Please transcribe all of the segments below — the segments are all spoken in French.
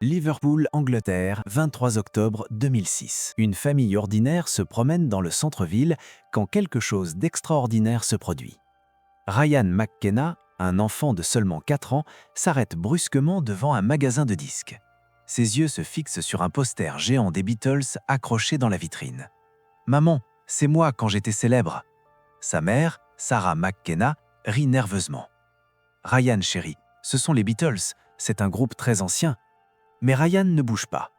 Liverpool, Angleterre, 23 octobre 2006. Une famille ordinaire se promène dans le centre-ville quand quelque chose d'extraordinaire se produit. Ryan McKenna, un enfant de seulement 4 ans, s'arrête brusquement devant un magasin de disques. Ses yeux se fixent sur un poster géant des Beatles accroché dans la vitrine. « Maman, c'est moi quand j'étais célèbre !» Sa mère, Sarah McKenna, rit nerveusement. « Ryan, chérie, ce sont les Beatles, c'est un groupe très ancien. » Mais Ryan ne bouge pas.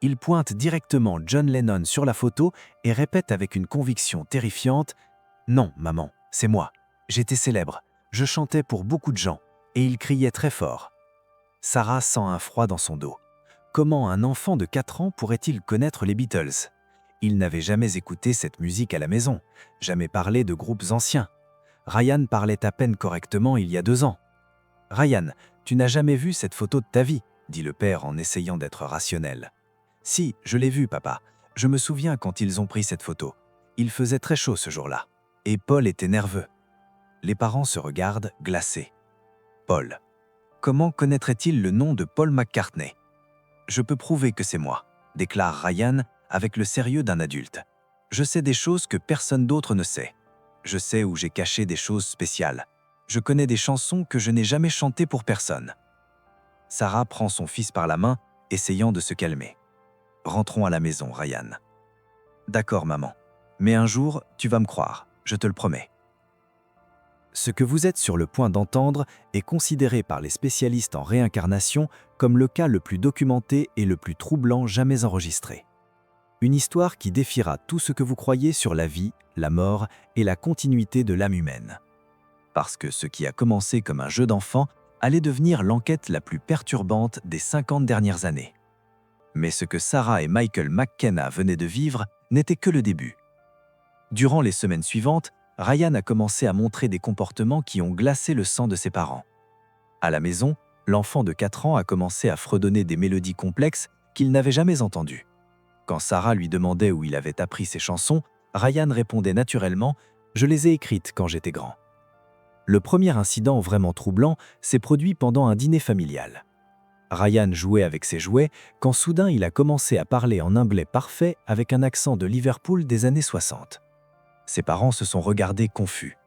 Il pointe directement John Lennon sur la photo et répète avec une conviction terrifiante « Non, maman, c'est moi. J'étais célèbre. Je chantais pour beaucoup de gens. Et il criait très fort. » Sarah sent un froid dans son dos. Comment un enfant de 4 ans pourrait-il connaître les Beatles? Il n'avait jamais écouté cette musique à la maison, jamais parlé de groupes anciens. Ryan parlait à peine correctement il y a 2 ans. « Ryan, tu n'as jamais vu cette photo de ta vie ?» dit le père en essayant d'être rationnel. « Si, je l'ai vue, papa. Je me souviens quand ils ont pris cette photo. Il faisait très chaud ce jour-là. Et Paul était nerveux. » Les parents se regardent, glacés. Paul. Comment connaîtrait-il le nom de Paul McCartney? « Je peux prouver que c'est moi, déclare Ryan avec le sérieux d'un adulte. Je sais des choses que personne d'autre ne sait. Je sais où j'ai caché des choses spéciales. Je connais des chansons que je n'ai jamais chantées pour personne. » Sarah prend son fils par la main, essayant de se calmer. « Rentrons à la maison, Ryan. »« D'accord, maman. Mais un jour, tu vas me croire, je te le promets. » Ce que vous êtes sur le point d'entendre est considéré par les spécialistes en réincarnation comme le cas le plus documenté et le plus troublant jamais enregistré. Une histoire qui défiera tout ce que vous croyez sur la vie, la mort et la continuité de l'âme humaine. Parce que ce qui a commencé comme un jeu d'enfant allait devenir l'enquête la plus perturbante des 50 dernières années. Mais ce que Sarah et Michael McKenna venaient de vivre n'était que le début. Durant les semaines suivantes, Ryan a commencé à montrer des comportements qui ont glacé le sang de ses parents. À la maison, l'enfant de 4 ans a commencé à fredonner des mélodies complexes qu'il n'avait jamais entendues. Quand Sarah lui demandait où il avait appris ces chansons, Ryan répondait naturellement « Je les ai écrites quand j'étais grand ». Le premier incident vraiment troublant s'est produit pendant un dîner familial. Ryan jouait avec ses jouets quand soudain il a commencé à parler en anglais parfait avec un accent de Liverpool des années 60. Ses parents se sont regardés confus.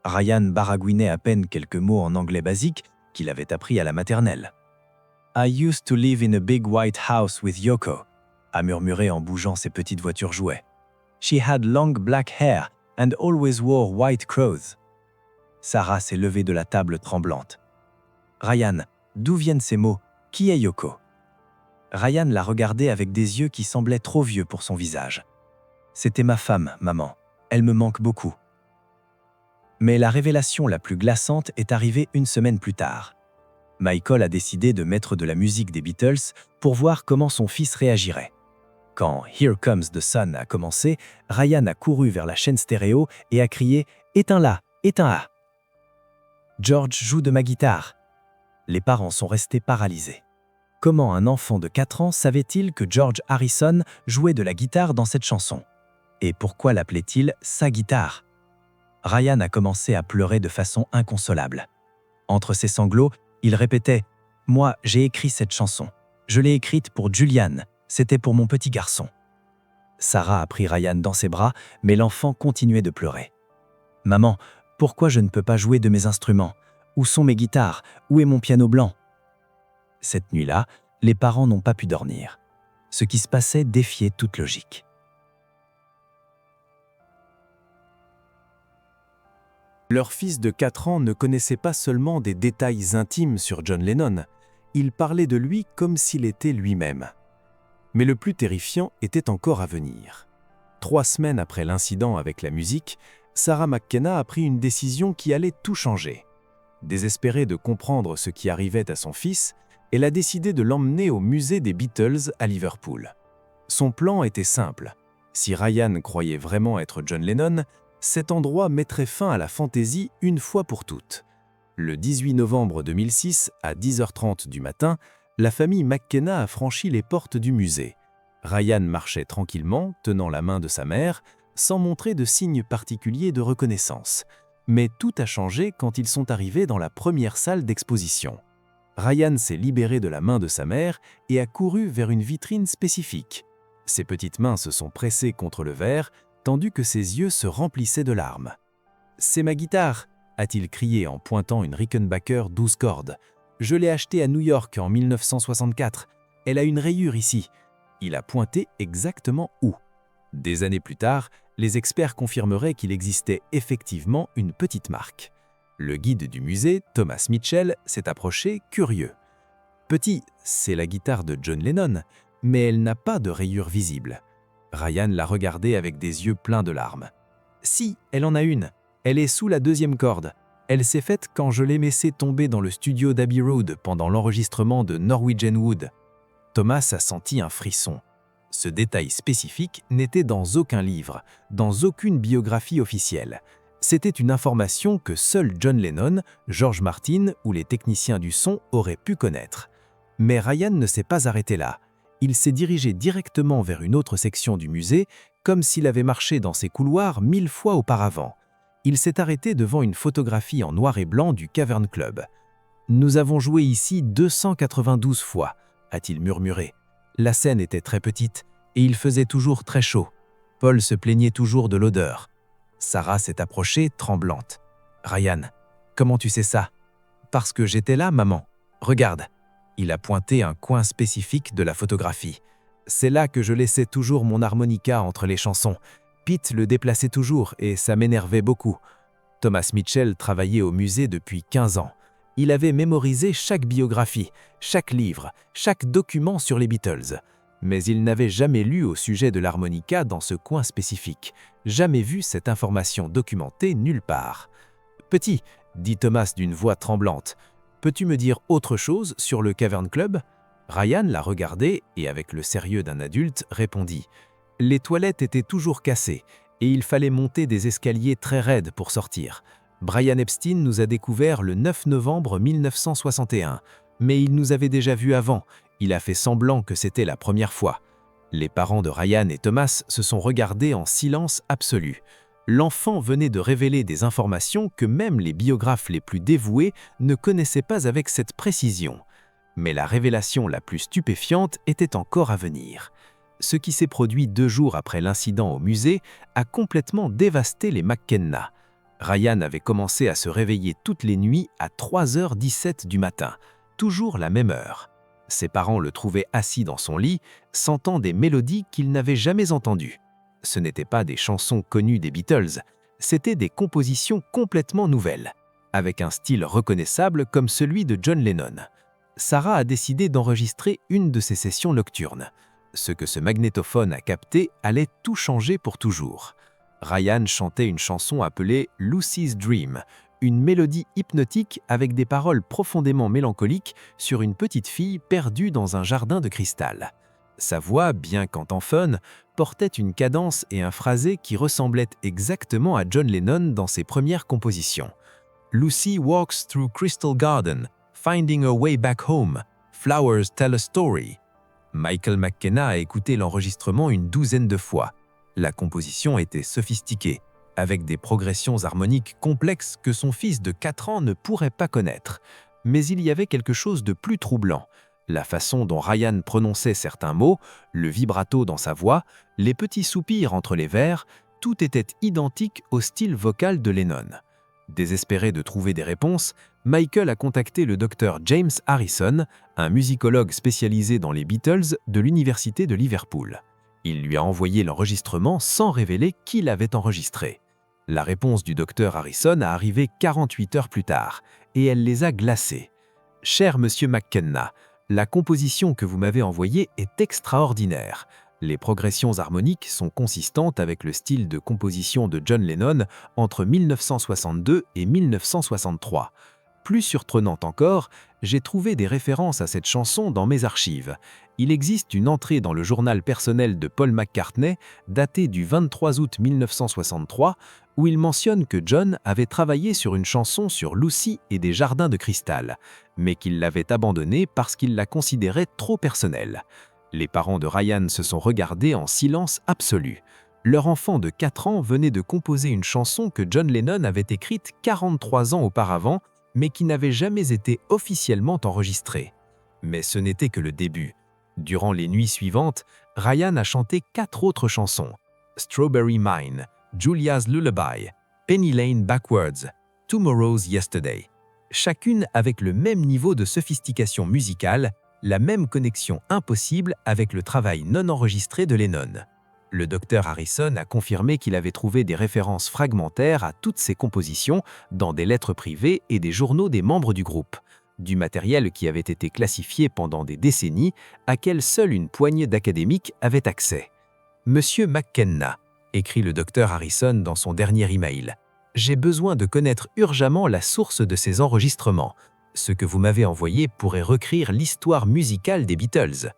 Ryan baragouinait à peine quelques mots en anglais basique qu'il avait appris à la maternelle. « I used to live in a big white house with Yoko », a murmuré en bougeant ses petites voitures jouets. « She had long black hair and always wore white clothes. » Sarah s'est levée de la table tremblante. « Ryan, d'où viennent ces mots? Qui est Yoko ?» Ryan l'a regardée avec des yeux qui semblaient trop vieux pour son visage. « C'était ma femme, maman. Elle me manque beaucoup. » Mais la révélation la plus glaçante est arrivée une semaine plus tard. Michael a décidé de mettre de la musique des Beatles pour voir comment son fils réagirait. Quand « Here Comes the Sun » a commencé, Ryan a couru vers la chaîne stéréo et a crié « Éteins-la, éteins-la !» George joue de ma guitare. Les parents sont restés paralysés. Comment un enfant de 4 ans savait-il que George Harrison jouait de la guitare dans cette chanson? Et pourquoi l'appelait-il sa guitare? Ryan a commencé à pleurer de façon inconsolable. Entre ses sanglots, il répétait « Moi, j'ai écrit cette chanson. Je l'ai écrite pour Julian. C'était pour mon petit garçon. » Sarah a pris Ryan dans ses bras, mais l'enfant continuait de pleurer. « Maman, pourquoi je ne peux pas jouer de mes instruments? Où sont mes guitares? Où est mon piano blanc ?» Cette nuit-là, les parents n'ont pas pu dormir. Ce qui se passait défiait toute logique. Leur fils de 4 ans ne connaissait pas seulement des détails intimes sur John Lennon, il parlait de lui comme s'il était lui-même. Mais le plus terrifiant était encore à venir. 3 semaines après l'incident avec la musique, Sarah McKenna a pris une décision qui allait tout changer. Désespérée de comprendre ce qui arrivait à son fils, elle a décidé de l'emmener au musée des Beatles à Liverpool. Son plan était simple. Si Ryan croyait vraiment être John Lennon, cet endroit mettrait fin à la fantaisie une fois pour toutes. Le 18 novembre 2006, à 10h30 du matin, la famille McKenna a franchi les portes du musée. Ryan marchait tranquillement, tenant la main de sa mère, sans montrer de signes particuliers de reconnaissance. Mais tout a changé quand ils sont arrivés dans la première salle d'exposition. Ryan s'est libéré de la main de sa mère et a couru vers une vitrine spécifique. Ses petites mains se sont pressées contre le verre, tandis que ses yeux se remplissaient de larmes. « C'est ma guitare !» a-t-il crié en pointant une Rickenbacker 12 cordes. « Je l'ai achetée à New York en 1964. Elle a une rayure ici. » Il a pointé exactement où. Des années plus tard, les experts confirmeraient qu'il existait effectivement une petite marque. Le guide du musée, Thomas Mitchell, s'est approché curieux. « Petit, c'est la guitare de John Lennon, mais elle n'a pas de rayure visible. » Ryan l'a regardé avec des yeux pleins de larmes. « Si, elle en a une. Elle est sous la deuxième corde. Elle s'est faite quand je l'ai laissée tomber dans le studio d'Abbey Road pendant l'enregistrement de Norwegian Wood. » Thomas a senti un frisson. Ce détail spécifique n'était dans aucun livre, dans aucune biographie officielle. C'était une information que seul John Lennon, George Martin ou les techniciens du son auraient pu connaître. Mais Ryan ne s'est pas arrêté là. Il s'est dirigé directement vers une autre section du musée, comme s'il avait marché dans ces couloirs 1000 fois auparavant. Il s'est arrêté devant une photographie en noir et blanc du Cavern Club. « Nous avons joué ici 292 fois », a-t-il murmuré. La scène était très petite et il faisait toujours très chaud. Paul se plaignait toujours de l'odeur. Sarah s'est approchée, tremblante. « Ryan, comment tu sais ça ?»« Parce que j'étais là, maman. Regarde. » Il a pointé un coin spécifique de la photographie. « C'est là que je laissais toujours mon harmonica entre les chansons. Pete le déplaçait toujours et ça m'énervait beaucoup. » Thomas Mitchell travaillait au musée depuis 15 ans. Il avait mémorisé chaque biographie, chaque livre, chaque document sur les Beatles. Mais il n'avait jamais lu au sujet de l'harmonica dans ce coin spécifique, jamais vu cette information documentée nulle part. « Petit, » dit Thomas d'une voix tremblante, « peux-tu me dire autre chose sur le Cavern Club ?» Ryan l'a regardé et, avec le sérieux d'un adulte, répondit « Les toilettes étaient toujours cassées et il fallait monter des escaliers très raides pour sortir. Brian Epstein nous a découvert le 9 novembre 1961, mais il nous avait déjà vus avant. Il a fait semblant que c'était la première fois. » Les parents de Ryan et Thomas se sont regardés en silence absolu. L'enfant venait de révéler des informations que même les biographes les plus dévoués ne connaissaient pas avec cette précision. Mais la révélation la plus stupéfiante était encore à venir. Ce qui s'est produit 2 jours après l'incident au musée a complètement dévasté les McKenna. Ryan avait commencé à se réveiller toutes les nuits à 3h17 du matin, toujours la même heure. Ses parents le trouvaient assis dans son lit, sentant des mélodies qu'il n'avait jamais entendues. Ce n'étaient pas des chansons connues des Beatles, c'étaient des compositions complètement nouvelles, avec un style reconnaissable comme celui de John Lennon. Sarah a décidé d'enregistrer une de ces sessions nocturnes. Ce que ce magnétophone a capté allait tout changer pour toujours. Ryan chantait une chanson appelée « Lucy's Dream », une mélodie hypnotique avec des paroles profondément mélancoliques sur une petite fille perdue dans un jardin de cristal. Sa voix, bien qu'en fun, portait une cadence et un phrasé qui ressemblaient exactement à John Lennon dans ses premières compositions. « Lucy walks through Crystal Garden, finding her way back home. Flowers tell a story. » Michael McKenna a écouté l'enregistrement une 12aine de fois. La composition était sophistiquée, avec des progressions harmoniques complexes que son fils de 4 ans ne pourrait pas connaître. Mais il y avait quelque chose de plus troublant. La façon dont Ryan prononçait certains mots, le vibrato dans sa voix, les petits soupirs entre les vers, tout était identique au style vocal de Lennon. Désespéré de trouver des réponses, Michael a contacté le docteur James Harrison, un musicologue spécialisé dans les Beatles de l'Université de Liverpool. Il lui a envoyé l'enregistrement sans révéler qui l'avait enregistré. La réponse du docteur Harrison a arrivé 48 heures plus tard, et elle les a glacés. « Cher monsieur McKenna, la composition que vous m'avez envoyée est extraordinaire. Les progressions harmoniques sont consistantes avec le style de composition de John Lennon entre 1962 et 1963. Plus surprenante encore, j'ai trouvé des références à cette chanson dans mes archives. Il existe une entrée dans le journal personnel de Paul McCartney, datée du 23 août 1963, où il mentionne que John avait travaillé sur une chanson sur Lucy et des jardins de cristal, mais qu'il l'avait abandonnée parce qu'il la considérait trop personnelle. Les parents de Ryan se sont regardés en silence absolu. Leur enfant de 4 ans venait de composer une chanson que John Lennon avait écrite 43 ans auparavant, mais qui n'avait jamais été officiellement enregistré. Mais ce n'était que le début. Durant les nuits suivantes, Ryan a chanté 4 autres chansons: Strawberry Mine, Julia's Lullaby, Penny Lane Backwards, Tomorrow's Yesterday. Chacune avec le même niveau de sophistication musicale, la même connexion impossible avec le travail non enregistré de Lennon. Le docteur Harrison a confirmé qu'il avait trouvé des références fragmentaires à toutes ces compositions dans des lettres privées et des journaux des membres du groupe, du matériel qui avait été classifié pendant des décennies, auquel seule une poignée d'académiques avait accès. Monsieur McKenna, écrit le docteur Harrison dans son dernier email, j'ai besoin de connaître urgemment la source de ces enregistrements. Ce que vous m'avez envoyé pourrait recréer l'histoire musicale des Beatles.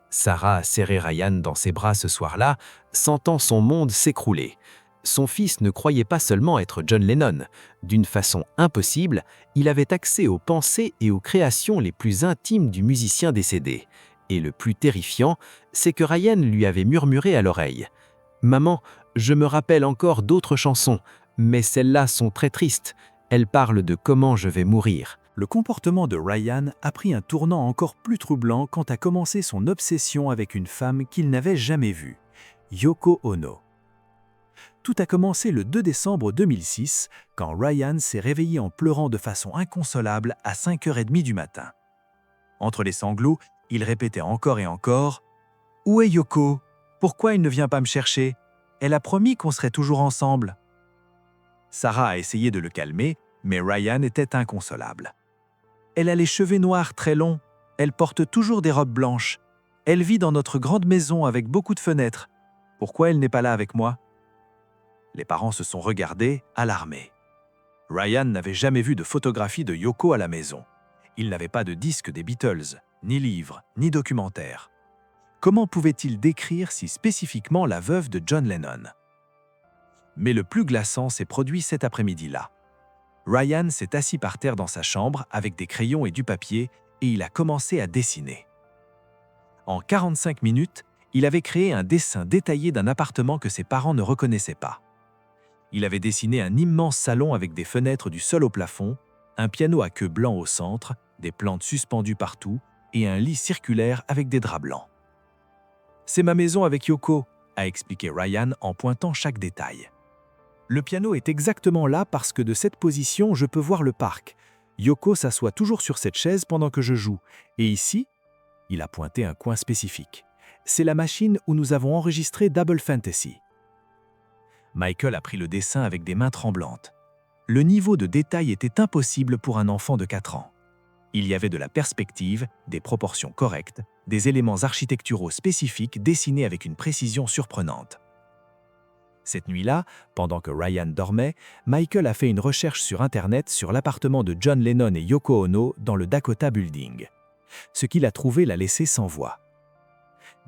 Sarah a serré Ryan dans ses bras ce soir-là, sentant son monde s'écrouler. Son fils ne croyait pas seulement être John Lennon. D'une façon impossible, il avait accès aux pensées et aux créations les plus intimes du musicien décédé. Et le plus terrifiant, c'est que Ryan lui avait murmuré à l'oreille. « Maman, je me rappelle encore d'autres chansons, mais celles-là sont très tristes. Elles parlent de comment je vais mourir. » Le comportement de Ryan a pris un tournant encore plus troublant quand a commencé son obsession avec une femme qu'il n'avait jamais vue, Yoko Ono. Tout a commencé le 2 décembre 2006, quand Ryan s'est réveillé en pleurant de façon inconsolable à 5h30 du matin. Entre les sanglots, il répétait encore et encore « Où est Yoko? Pourquoi il ne vient pas me chercher? Elle a promis qu'on serait toujours ensemble. » Sarah a essayé de le calmer, mais Ryan était inconsolable. Elle a les cheveux noirs très longs. Elle porte toujours des robes blanches. Elle vit dans notre grande maison avec beaucoup de fenêtres. Pourquoi elle n'est pas là avec moi? Les parents se sont regardés, alarmés. Ryan n'avait jamais vu de photographie de Yoko à la maison. Il n'avait pas de disque des Beatles, ni livre, ni documentaire. Comment pouvait-il décrire si spécifiquement la veuve de John Lennon? Mais le plus glaçant s'est produit cet après-midi-là. Ryan s'est assis par terre dans sa chambre avec des crayons et du papier et il a commencé à dessiner. En 45 minutes, il avait créé un dessin détaillé d'un appartement que ses parents ne reconnaissaient pas. Il avait dessiné un immense salon avec des fenêtres du sol au plafond, un piano à queue blanc au centre, des plantes suspendues partout et un lit circulaire avec des draps blancs. « C'est ma maison avec Yoko », a expliqué Ryan en pointant chaque détail. Le piano est exactement là parce que de cette position, je peux voir le parc. Yoko s'assoit toujours sur cette chaise pendant que je joue. Et ici, il a pointé un coin spécifique. C'est la machine où nous avons enregistré Double Fantasy. Michael a pris le dessin avec des mains tremblantes. Le niveau de détail était impossible pour un enfant de 4 ans. Il y avait de la perspective, des proportions correctes, des éléments architecturaux spécifiques dessinés avec une précision surprenante. Cette nuit-là, pendant que Ryan dormait, Michael a fait une recherche sur Internet sur l'appartement de John Lennon et Yoko Ono dans le Dakota Building. Ce qu'il a trouvé l'a laissé sans voix.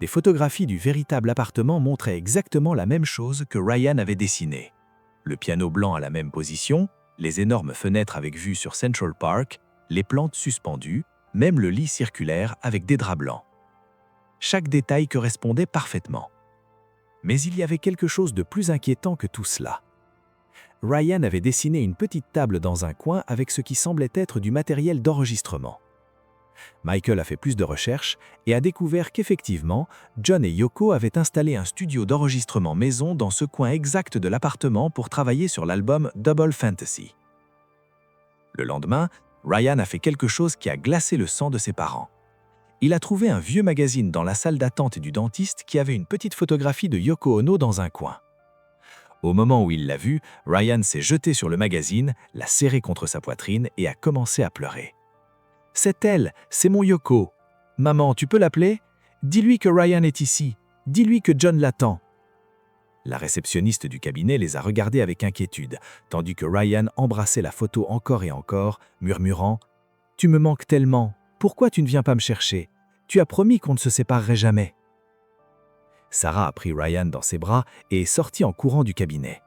Des photographies du véritable appartement montraient exactement la même chose que Ryan avait dessiné. Le piano blanc à la même position, les énormes fenêtres avec vue sur Central Park, les plantes suspendues, même le lit circulaire avec des draps blancs. Chaque détail correspondait parfaitement. Mais il y avait quelque chose de plus inquiétant que tout cela. Ryan avait dessiné une petite table dans un coin avec ce qui semblait être du matériel d'enregistrement. Michael a fait plus de recherches et a découvert qu'effectivement, John et Yoko avaient installé un studio d'enregistrement maison dans ce coin exact de l'appartement pour travailler sur l'album Double Fantasy. Le lendemain, Ryan a fait quelque chose qui a glacé le sang de ses parents. Il a trouvé un vieux magazine dans la salle d'attente du dentiste qui avait une petite photographie de Yoko Ono dans un coin. Au moment où il l'a vue, Ryan s'est jeté sur le magazine, l'a serré contre sa poitrine et a commencé à pleurer. « C'est elle, c'est mon Yoko. Maman, tu peux l'appeler? Dis-lui que Ryan est ici. Dis-lui que John l'attend. » La réceptionniste du cabinet les a regardés avec inquiétude, tandis que Ryan embrassait la photo encore et encore, murmurant « Tu me manques tellement. Pourquoi tu ne viens pas me chercher? Tu as promis qu'on ne se séparerait jamais. » Sarah a pris Ryan dans ses bras et est sortie en courant du cabinet.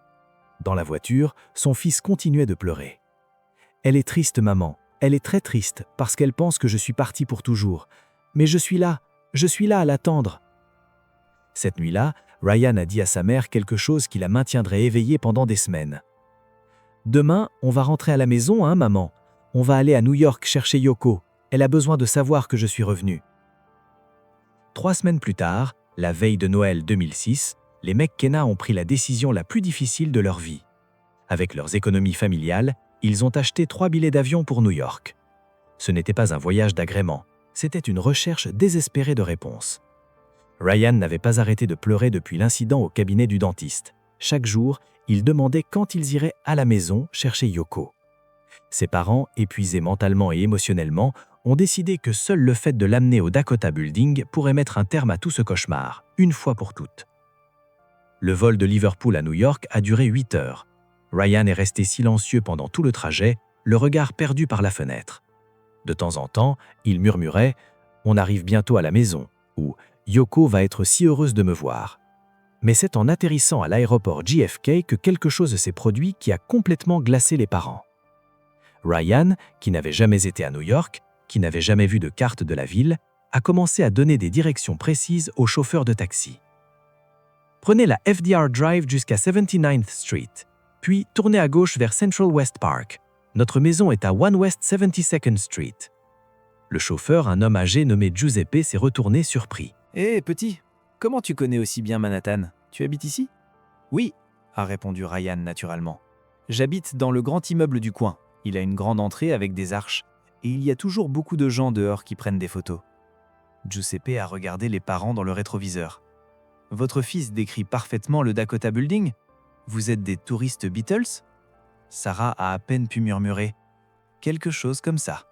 Dans la voiture, son fils continuait de pleurer. « Elle est triste, maman. Elle est très triste parce qu'elle pense que je suis parti pour toujours. Mais je suis là à l'attendre. » Cette nuit-là, Ryan a dit à sa mère quelque chose qui la maintiendrait éveillée pendant des semaines. « Demain, on va rentrer à la maison, hein, maman? On va aller à New York chercher Yoko. Elle a besoin de savoir que je suis revenu. 3 semaines plus tard, la veille de Noël 2006, les McKenna ont pris la décision la plus difficile de leur vie. Avec leurs économies familiales, ils ont acheté 3 billets d'avion pour New York. Ce n'était pas un voyage d'agrément, c'était une recherche désespérée de réponses. Ryan n'avait pas arrêté de pleurer depuis l'incident au cabinet du dentiste. Chaque jour, il demandait quand ils iraient à la maison chercher Yoko. Ses parents, épuisés mentalement et émotionnellement, ont décidé que seul le fait de l'amener au Dakota Building pourrait mettre un terme à tout ce cauchemar, une fois pour toutes. Le vol de Liverpool à New York a duré 8 heures. Ryan est resté silencieux pendant tout le trajet, le regard perdu par la fenêtre. De temps en temps, il murmurait « On arrive bientôt à la maison » ou « Yoko va être si heureuse de me voir ». Mais c'est en atterrissant à l'aéroport JFK que quelque chose s'est produit qui a complètement glacé les parents. Ryan, qui n'avait jamais été à New York, qui n'avait jamais vu de carte de la ville, a commencé à donner des directions précises aux chauffeurs de taxi. Prenez la FDR Drive jusqu'à 79th Street, puis tournez à gauche vers Central West Park. Notre maison est à 1 West 72nd Street. Le chauffeur, un homme âgé nommé Giuseppe, s'est retourné surpris. « Hé, petit, comment tu connais aussi bien Manhattan? Tu habites ici ?»« Oui, » a répondu Ryan naturellement. « J'habite dans le grand immeuble du coin. Il a une grande entrée avec des arches, et il y a toujours beaucoup de gens dehors qui prennent des photos. » Giuseppe a regardé les parents dans le rétroviseur. « Votre fils décrit parfaitement le Dakota Building? Vous êtes des touristes Beatles ?» Sarah a à peine pu murmurer « quelque chose comme ça ».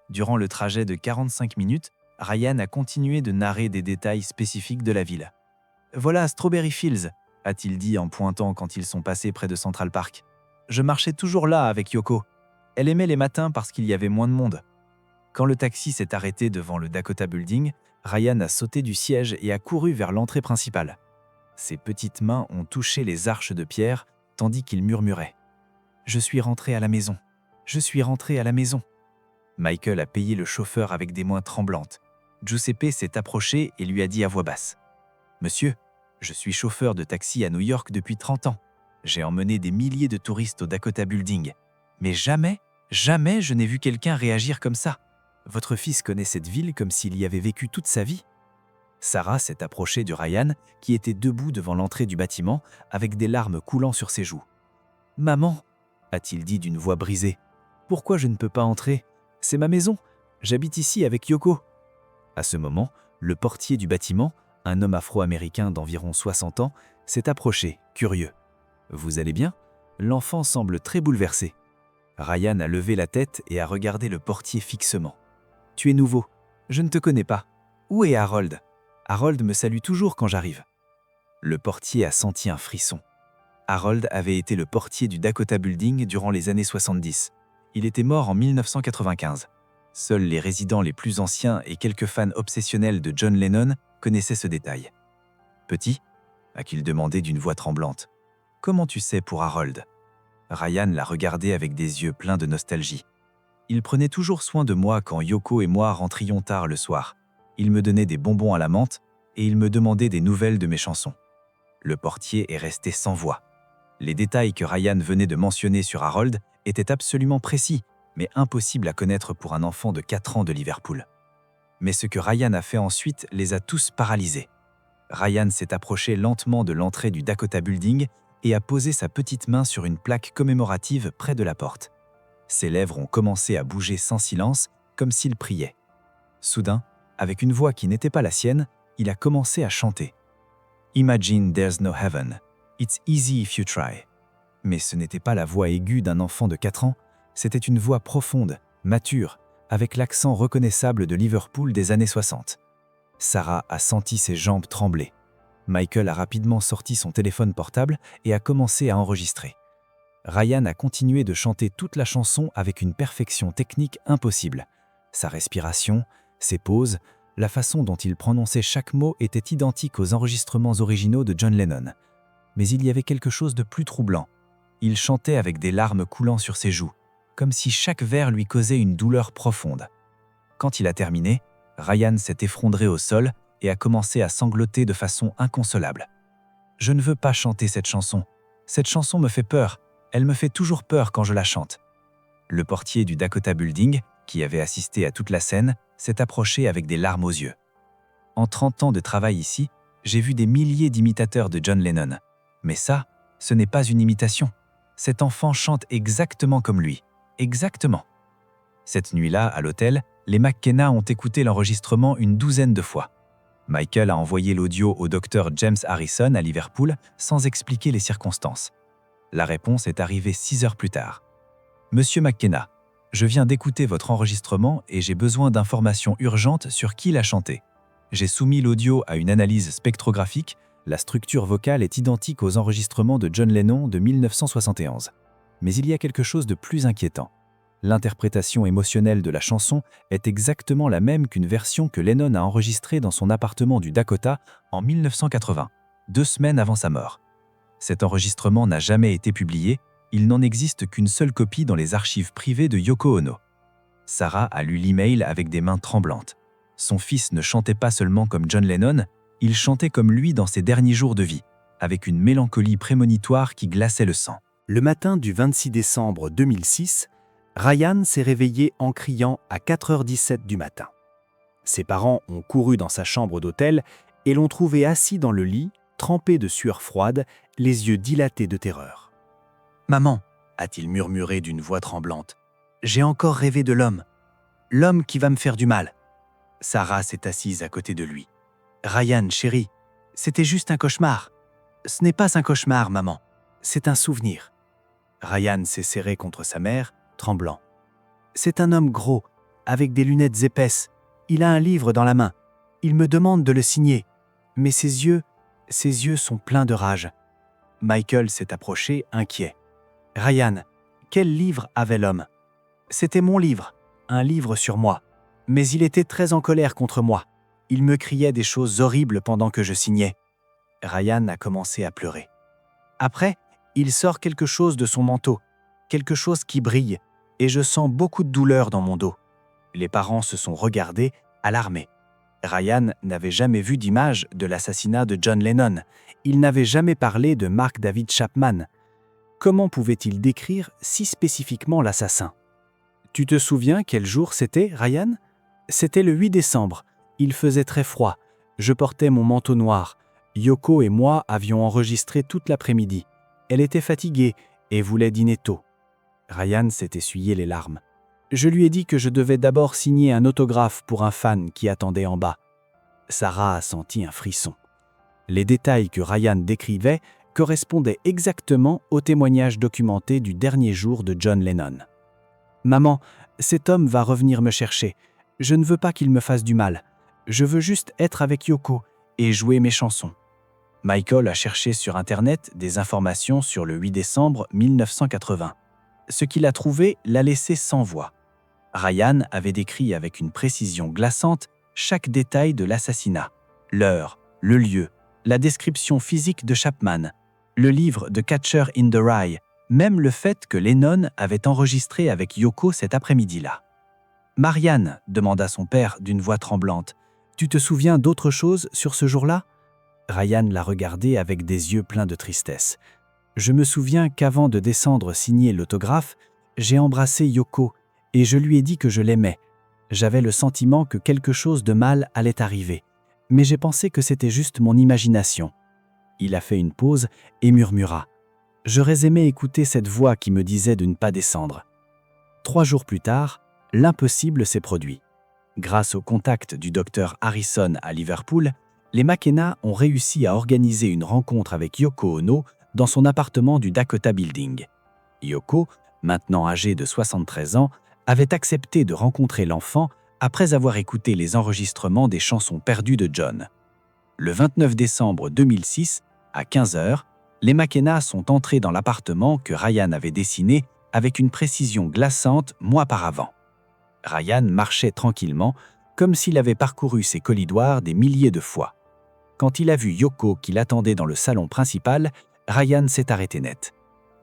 Durant le trajet de 45 minutes, Ryan a continué de narrer des détails spécifiques de la ville. « Voilà Strawberry Fields », a-t-il dit en pointant quand ils sont passés près de Central Park. « Je marchais toujours là avec Yoko. Elle aimait les matins parce qu'il y avait moins de monde. » Quand le taxi s'est arrêté devant le Dakota Building, Ryan a sauté du siège et a couru vers l'entrée principale. Ses petites mains ont touché les arches de pierre tandis qu'il murmurait « Je suis rentré à la maison. Je suis rentré à la maison. » Michael a payé le chauffeur avec des mains tremblantes. Giuseppe s'est approché et lui a dit à voix basse « Monsieur, je suis chauffeur de taxi à New York depuis 30 ans. J'ai emmené des milliers de touristes au Dakota Building. Mais jamais je n'ai vu quelqu'un réagir comme ça. Votre fils connaît cette ville comme s'il y avait vécu toute sa vie. » Sarah s'est approchée de Ryan, qui était debout devant l'entrée du bâtiment, avec des larmes coulant sur ses joues. « Maman, » a-t-il dit d'une voix brisée, « pourquoi je ne peux pas entrer? C'est ma maison. J'habite ici avec Yoko. » À ce moment, le portier du bâtiment, un homme afro-américain d'environ 60 ans, s'est approché, curieux. « Vous allez bien ?» L'enfant semble très bouleversé. Ryan a levé la tête et a regardé le portier fixement. « Tu es nouveau. Je ne te connais pas. Où est Harold ? Harold me salue toujours quand j'arrive. » Le portier a senti un frisson. Harold avait été le portier du Dakota Building durant les années 70. Il était mort en 1995. Seuls les résidents les plus anciens et quelques fans obsessionnels de John Lennon connaissaient ce détail. « Petit ?» a-t-il demandé d'une voix tremblante. « Comment tu sais pour Harold ?» Ryan l'a regardé avec des yeux pleins de nostalgie. « Il prenait toujours soin de moi quand Yoko et moi rentrions tard le soir. Il me donnait des bonbons à la menthe et il me demandait des nouvelles de mes chansons. » Le portier est resté sans voix. Les détails que Ryan venait de mentionner sur Harold étaient absolument précis, mais impossibles à connaître pour un enfant de 4 ans de Liverpool. Mais ce que Ryan a fait ensuite les a tous paralysés. Ryan s'est approché lentement de l'entrée du Dakota Building et a posé sa petite main sur une plaque commémorative près de la porte. Ses lèvres ont commencé à bouger sans silence, comme s'il priait. Soudain, avec une voix qui n'était pas la sienne, il a commencé à chanter. « Imagine there's no heaven. It's easy if you try. » Mais ce n'était pas la voix aiguë d'un enfant de 4 ans, c'était une voix profonde, mature, avec l'accent reconnaissable de Liverpool des années 60. Sarah a senti ses jambes trembler. Michael a rapidement sorti son téléphone portable et a commencé à enregistrer. Ryan a continué de chanter toute la chanson avec une perfection technique impossible. Sa respiration, ses pauses, la façon dont il prononçait chaque mot était identique aux enregistrements originaux de John Lennon. Mais il y avait quelque chose de plus troublant. Il chantait avec des larmes coulant sur ses joues, comme si chaque vers lui causait une douleur profonde. Quand il a terminé, Ryan s'est effondré au sol et a commencé à sangloter de façon inconsolable. « Je ne veux pas chanter cette chanson. Cette chanson me fait peur. Elle me fait toujours peur quand je la chante. » Le portier du Dakota Building, qui avait assisté à toute la scène, s'est approché avec des larmes aux yeux. En 30 ans de travail ici, j'ai vu des milliers d'imitateurs de John Lennon. Mais ça, ce n'est pas une imitation. Cet enfant chante exactement comme lui. Exactement. Cette nuit-là, à l'hôtel, les McKenna ont écouté l'enregistrement une douzaine de fois. Michael a envoyé l'audio au docteur James Harrison à Liverpool sans expliquer les circonstances. La réponse est arrivée 6 heures plus tard. « Monsieur McKenna, je viens d'écouter votre enregistrement et j'ai besoin d'informations urgentes sur qui l'a chanté. J'ai soumis l'audio à une analyse spectrographique. La structure vocale est identique aux enregistrements de John Lennon de 1971. Mais il y a quelque chose de plus inquiétant. L'interprétation émotionnelle de la chanson est exactement la même qu'une version que Lennon a enregistrée dans son appartement du Dakota en 1980, 2 semaines avant sa mort. Cet enregistrement n'a jamais été publié, il n'en existe qu'une seule copie dans les archives privées de Yoko Ono. Sarah a lu l'email avec des mains tremblantes. Son fils ne chantait pas seulement comme John Lennon, il chantait comme lui dans ses derniers jours de vie, avec une mélancolie prémonitoire qui glaçait le sang. Le matin du 26 décembre 2006, Ryan s'est réveillé en criant à 4h17 du matin. Ses parents ont couru dans sa chambre d'hôtel et l'ont trouvé assis dans le lit, trempé de sueur froide, les yeux dilatés de terreur. « Maman » a-t-il murmuré d'une voix tremblante, « j'ai encore rêvé de l'homme. L'homme qui va me faire du mal. » Sarah s'est assise à côté de lui. « Ryan, chérie, c'était juste un cauchemar. »« Ce n'est pas un cauchemar, maman. C'est un souvenir. » Ryan s'est serré contre sa mère, tremblant. « C'est un homme gros, avec des lunettes épaisses. Il a un livre dans la main. Il me demande de le signer. Mais ses yeux sont pleins de rage. » Michael s'est approché, inquiet. « Ryan, quel livre avait l'homme ? » ?»« C'était mon livre, un livre sur moi. Mais il était très en colère contre moi. Il me criait des choses horribles pendant que je signais. » Ryan a commencé à pleurer. Après, il sort quelque chose de son manteau, quelque chose qui brille, et je sens beaucoup de douleur dans mon dos. Les parents se sont regardés, alarmés. Ryan n'avait jamais vu d'image de l'assassinat de John Lennon. Il n'avait jamais parlé de Mark David Chapman. Comment pouvait-il décrire si spécifiquement l'assassin ? « Tu te souviens quel jour c'était, Ryan ? » ? « C'était le 8 décembre. Il faisait très froid. Je portais mon manteau noir. Yoko et moi avions enregistré toute l'après-midi. Elle était fatiguée et voulait dîner tôt. » Ryan s'est essuyé les larmes. « Je lui ai dit que je devais d'abord signer un autographe pour un fan qui attendait en bas. » Sarah a senti un frisson. Les détails que Ryan décrivait correspondaient exactement au témoignage documenté du dernier jour de John Lennon. « Maman, cet homme va revenir me chercher. Je ne veux pas qu'il me fasse du mal. Je veux juste être avec Yoko et jouer mes chansons. » Michael a cherché sur Internet des informations sur le 8 décembre 1980. Ce qu'il a trouvé l'a laissé sans voix. Ryan avait décrit avec une précision glaçante chaque détail de l'assassinat. L'heure, le lieu, la description physique de Chapman, le livre de Catcher in the Rye, même le fait que Lennon avait enregistré avec Yoko cet après-midi-là. « Marianne, » demanda son père d'une voix tremblante, « tu te souviens d'autre chose sur ce jour-là » Ryan l'a regardé avec des yeux pleins de tristesse. « Je me souviens qu'avant de descendre signer l'autographe, j'ai embrassé Yoko et je lui ai dit que je l'aimais. J'avais le sentiment que quelque chose de mal allait arriver, mais j'ai pensé que c'était juste mon imagination. » Il a fait une pause et murmura. « J'aurais aimé écouter cette voix qui me disait de ne pas descendre. » 3 jours plus tard, l'impossible s'est produit. Grâce au contact du docteur Harrison à Liverpool, les McKenna ont réussi à organiser une rencontre avec Yoko Ono dans son appartement du Dakota Building. Yoko, maintenant âgée de 73 ans, avait accepté de rencontrer l'enfant après avoir écouté les enregistrements des chansons perdues de John. Le 29 décembre 2006, à 15h, les McKenna sont entrés dans l'appartement que Ryan avait dessiné avec une précision glaçante mois par avant. Ryan marchait tranquillement, comme s'il avait parcouru ses corridors des milliers de fois. Quand il a vu Yoko qui l'attendait dans le salon principal, Ryan s'est arrêté net.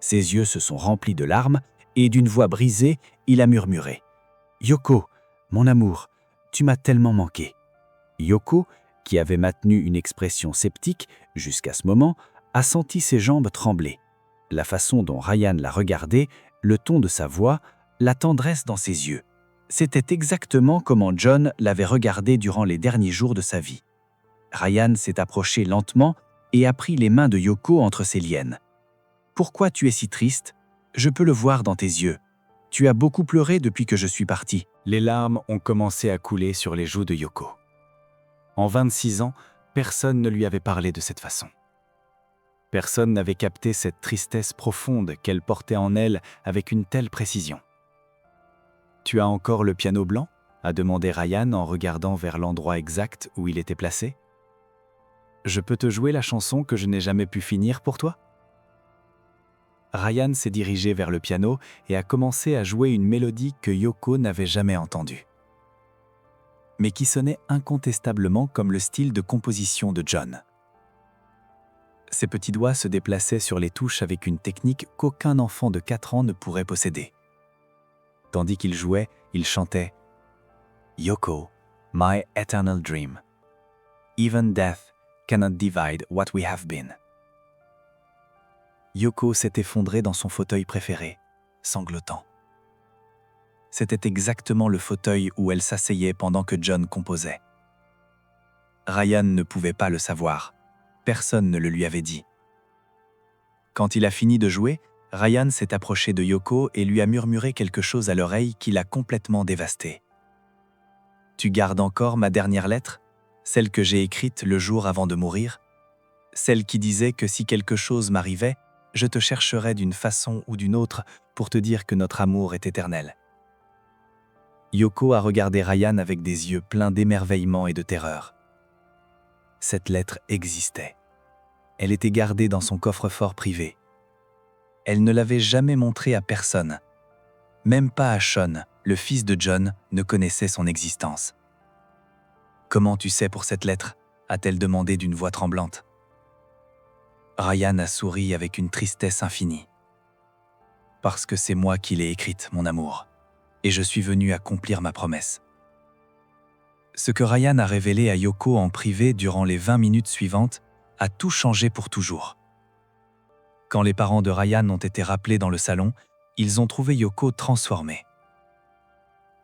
Ses yeux se sont remplis de larmes et d'une voix brisée, il a murmuré « Yoko, mon amour, tu m'as tellement manqué. » Yoko, qui avait maintenu une expression sceptique jusqu'à ce moment, a senti ses jambes trembler. La façon dont Ryan l'a regardé, le ton de sa voix, la tendresse dans ses yeux. C'était exactement comment John l'avait regardé durant les derniers jours de sa vie. Ryan s'est approché lentement et a pris les mains de Yoko entre ses liennes. « Pourquoi tu es si triste? Je peux le voir dans tes yeux. Tu as beaucoup pleuré depuis que je suis parti. » Les larmes ont commencé à couler sur les joues de Yoko. En 26 ans, personne ne lui avait parlé de cette façon. Personne n'avait capté cette tristesse profonde qu'elle portait en elle avec une telle précision. « Tu as encore le piano blanc ?» a demandé Ryan en regardant vers l'endroit exact où il était placé. « Je peux te jouer la chanson que je n'ai jamais pu finir pour toi ?» Ryan s'est dirigé vers le piano et a commencé à jouer une mélodie que Yoko n'avait jamais entendue, mais qui sonnait incontestablement comme le style de composition de John. Ses petits doigts se déplaçaient sur les touches avec une technique qu'aucun enfant de 4 ans ne pourrait posséder. Tandis qu'il jouait, il chantait « Yoko, my eternal dream. Even death cannot divide what we have been. » Yoko s'est effondrée dans son fauteuil préféré, sanglotant. C'était exactement le fauteuil où elle s'asseyait pendant que John composait. Ryan ne pouvait pas le savoir. Personne ne le lui avait dit. Quand il a fini de jouer, Ryan s'est approché de Yoko et lui a murmuré quelque chose à l'oreille qui l'a complètement dévastée. « Tu gardes encore ma dernière lettre, celle que j'ai écrite le jour avant de mourir, celle qui disait que si quelque chose m'arrivait, je te chercherais d'une façon ou d'une autre pour te dire que notre amour est éternel. » Yoko a regardé Ryan avec des yeux pleins d'émerveillement et de terreur. Cette lettre existait. Elle était gardée dans son coffre-fort privé. Elle ne l'avait jamais montrée à personne. Même pas à Sean, le fils de John, ne connaissait son existence. « Comment tu sais pour cette lettre ?» a-t-elle demandé d'une voix tremblante. Ryan a souri avec une tristesse infinie. « Parce que c'est moi qui l'ai écrite, mon amour, et je suis venu accomplir ma promesse. » Ce que Ryan a révélé à Yoko en privé durant les 20 minutes suivantes a tout changé pour toujours. Quand les parents de Ryan ont été rappelés dans le salon, ils ont trouvé Yoko transformée.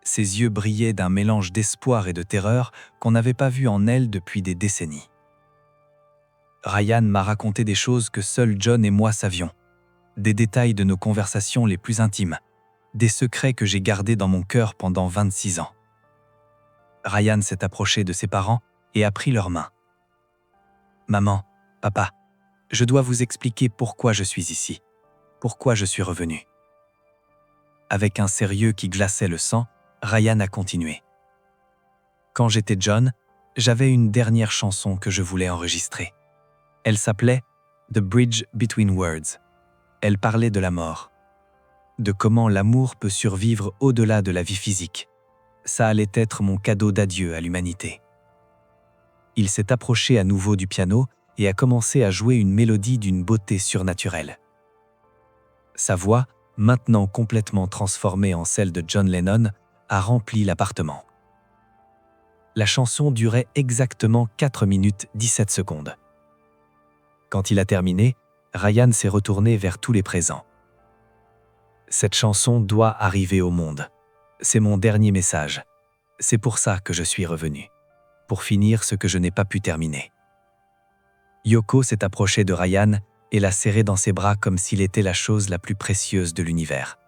Ses yeux brillaient d'un mélange d'espoir et de terreur qu'on n'avait pas vu en elle depuis des décennies. Ryan m'a raconté des choses que seuls John et moi savions, des détails de nos conversations les plus intimes, des secrets que j'ai gardés dans mon cœur pendant 26 ans. Ryan s'est approché de ses parents et a pris leurs mains. « Maman, papa, je dois vous expliquer pourquoi je suis ici, pourquoi je suis revenu. » Avec un sérieux qui glaçait le sang, Ryan a continué. « Quand j'étais John, j'avais une dernière chanson que je voulais enregistrer. Elle s'appelait « The Bridge Between Words ». Elle parlait de la mort, de comment l'amour peut survivre au-delà de la vie physique. Ça allait être mon cadeau d'adieu à l'humanité. Il s'est approché à nouveau du piano et a commencé à jouer une mélodie d'une beauté surnaturelle. Sa voix, maintenant complètement transformée en celle de John Lennon, a rempli l'appartement. La chanson durait exactement 4 minutes 17 secondes. Quand il a terminé, Ryan s'est retourné vers tous les présents. « Cette chanson doit arriver au monde. C'est mon dernier message. C'est pour ça que je suis revenu. Pour finir ce que je n'ai pas pu terminer. » Yoko s'est approchée de Ryan et l'a serré dans ses bras comme s'il était la chose la plus précieuse de l'univers.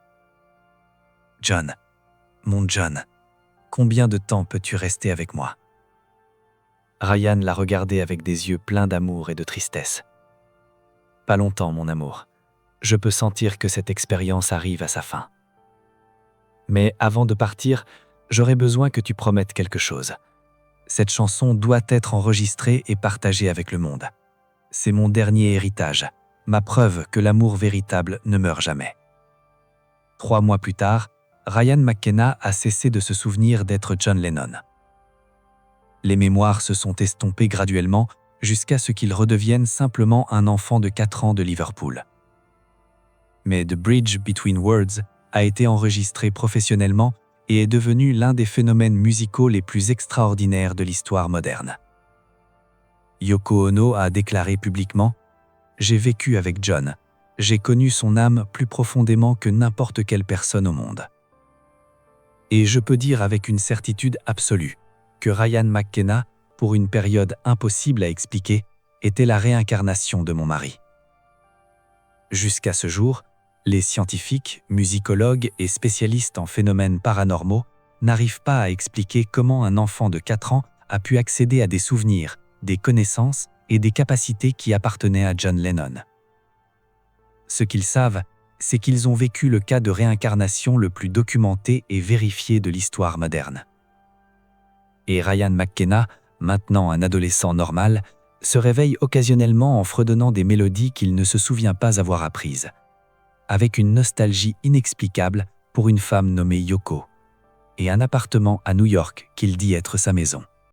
« John, mon John, combien de temps peux-tu rester avec moi ?» Ryan l'a regardé avec des yeux pleins d'amour et de tristesse. « Pas longtemps, mon amour. Je peux sentir que cette expérience arrive à sa fin. Mais avant de partir, j'aurais besoin que tu promettes quelque chose. Cette chanson doit être enregistrée et partagée avec le monde. C'est mon dernier héritage, ma preuve que l'amour véritable ne meurt jamais. » 3 mois plus tard, Ryan McKenna a cessé de se souvenir d'être John Lennon. Les mémoires se sont estompées graduellement jusqu'à ce qu'il redevienne simplement un enfant de 4 ans de Liverpool. Mais The Bridge Between Words a été enregistré professionnellement et est devenu l'un des phénomènes musicaux les plus extraordinaires de l'histoire moderne. Yoko Ono a déclaré publiquement « J'ai vécu avec John. J'ai connu son âme plus profondément que n'importe quelle personne au monde. Et je peux dire avec une certitude absolue que Ryan McKenna, pour une période impossible à expliquer, était la réincarnation de mon mari. Jusqu'à ce jour, les scientifiques, musicologues et spécialistes en phénomènes paranormaux n'arrivent pas à expliquer comment un enfant de 4 ans a pu accéder à des souvenirs, des connaissances et des capacités qui appartenaient à John Lennon. Ce qu'ils savent, c'est qu'ils ont vécu le cas de réincarnation le plus documenté et vérifié de l'histoire moderne. Et Ryan McKenna, maintenant un adolescent normal, se réveille occasionnellement en fredonnant des mélodies qu'il ne se souvient pas avoir apprises, avec une nostalgie inexplicable pour une femme nommée Yoko, et un appartement à New York qu'il dit être sa maison.